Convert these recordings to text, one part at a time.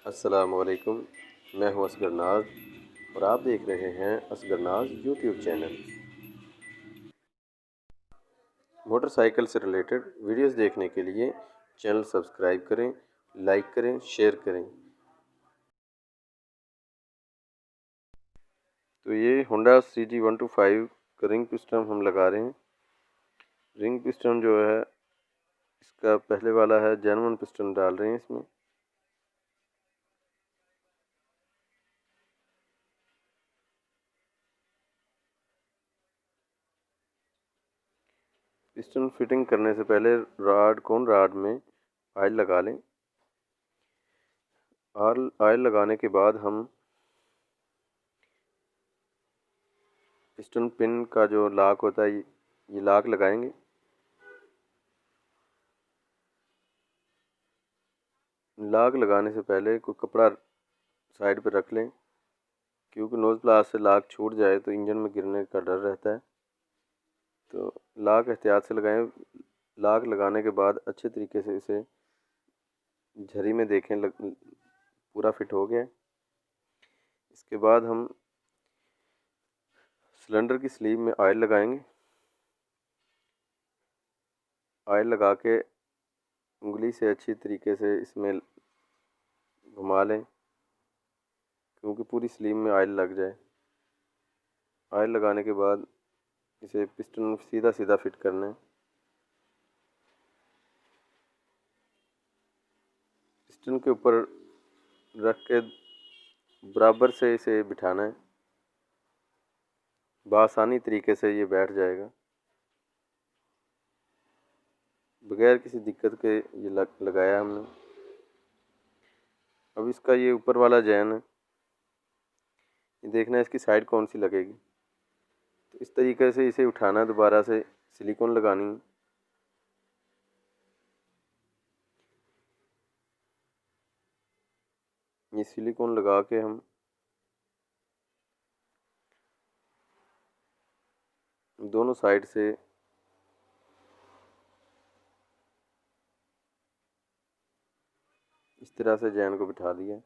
अस्सलामुअलैकुम। मैं हूं असगर नाज और आप देख रहे हैं असगर नाज यूट्यूब चैनल। मोटरसाइकिल से रिलेटेड वीडियोस देखने के लिए चैनल सब्सक्राइब करें, लाइक करें, शेयर करें। तो ये होंडा CG125 का रिंग पिस्टन हम लगा रहे हैं। रिंग पिस्टन जो है इसका पहले वाला है, जेन्युइन पिस्टन डाल रहे हैं इसमें। पिस्टन फिटिंग करने से पहले कौन राड में ऑयल लगा लें। ऑयल लगाने के बाद हम पिस्टन पिन का जो लॉक होता है ये लॉक लगाएंगे। लॉक लगाने से पहले कोई कपड़ा साइड पर रख लें, क्योंकि नोज़ प्लास से लॉक छूट जाए तो इंजन में गिरने का डर रहता है। तो लॉक एहतियात से लगाएं। लॉक लगाने के बाद अच्छे तरीके से इसे झरी में देखें पूरा फिट हो गया। इसके बाद हम सिलेंडर की स्लीव में ऑयल लगाएंगे। ऑयल लगा के उंगली से अच्छी तरीके से इसमें घुमा लें, क्योंकि पूरी स्लीव में ऑयल लग जाए। ऑयल लगाने के बाद इसे पिस्टन सीधा सीधा फिट करना है। पिस्टन के ऊपर रख के बराबर से इसे बिठाना है। बआसानी तरीके से ये बैठ जाएगा, बगैर किसी दिक्कत के ये लगाया हमने। अब इसका ये ऊपर वाला जैन है, ये देखना है इसकी साइड कौन सी लगेगी। तो इस तरीके से इसे उठाना, दोबारा से सिलिकॉन लगानी है। ये सिलिकॉन लगा के हम दोनों साइड से इस तरह से जैन को बिठा दिया।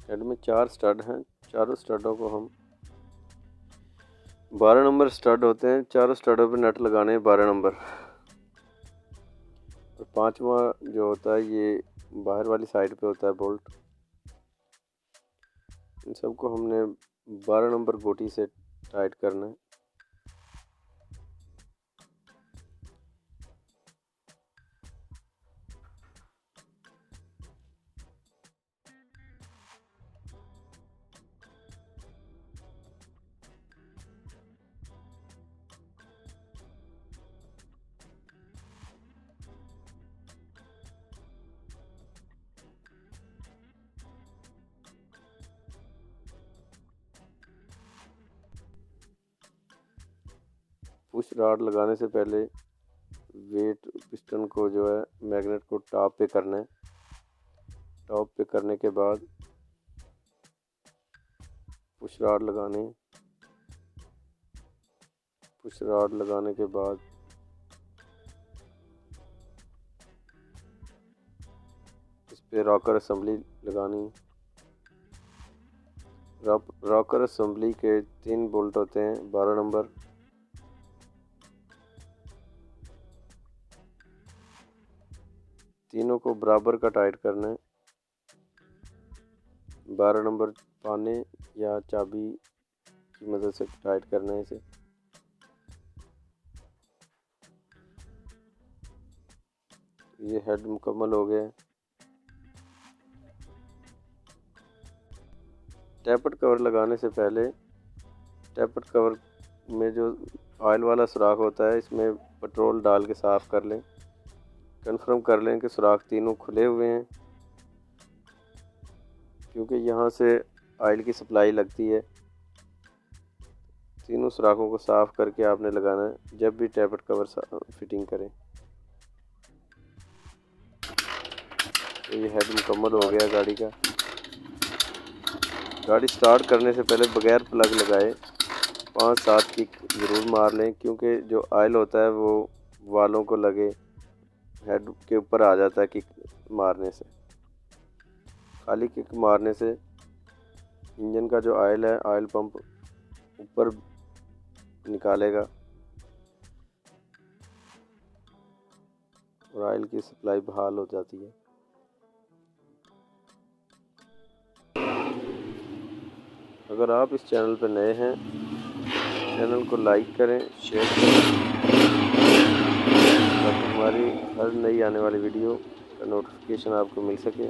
हेड में 4 स्टड हैं। चारों स्टडों को हम 12 नंबर स्टड होते हैं, चारों स्टडों पे नट लगाने हैं 12 नंबर। और 5वां जो होता है ये बाहर वाली साइड पे होता है बोल्ट। इन सबको हमने 12 नंबर गोटी से टाइट करना है। पुश रॉड लगाने से पहले वेट पिस्टन को जो है मैग्नेट को टॉप पे करना है। टॉप पे करने के बाद पुश रॉड लगाने। पुश रॉड लगाने के बाद इस पे रॉकर असेंबली लगानी। रॉकर असेंबली के 3 बोल्ट होते हैं 12 नंबर। तीनों को बराबर का टाइट करना है। 12 नंबर पाने या चाबी की मदद से टाइट करना है इसे। ये हेड मुकम्मल हो गया है। टैपर्ड कवर लगाने से पहले टैपर्ड कवर में जो ऑयल वाला सुराख होता है इसमें पेट्रोल डाल के साफ़ कर लें। कंफर्म कर लें कि सुराख तीनों खुले हुए हैं, क्योंकि यहाँ से ऑयल की सप्लाई लगती है। तीनों सुराखों को साफ़ करके आपने लगाना है जब भी टैपर्ड कवर फिटिंग करें। तो ये हेड मुकम्मल हो गया गाड़ी का। गाड़ी स्टार्ट करने से पहले बगैर प्लग लगाए 5-7 किक ज़रूर मार लें, क्योंकि जो ऑयल होता है वो वालों को लगे हेड के ऊपर आ जाता है किक मारने से। खाली किक मारने से इंजन का जो ऑयल है ऑयल पंप ऊपर निकालेगा और ऑयल की सप्लाई बहाल हो जाती है। अगर आप इस चैनल पर नए हैं, चैनल को लाइक करें, शेयर करें, ताकि हमारी हर नई आने वाली वीडियो का नोटिफिकेशन आपको मिल सके।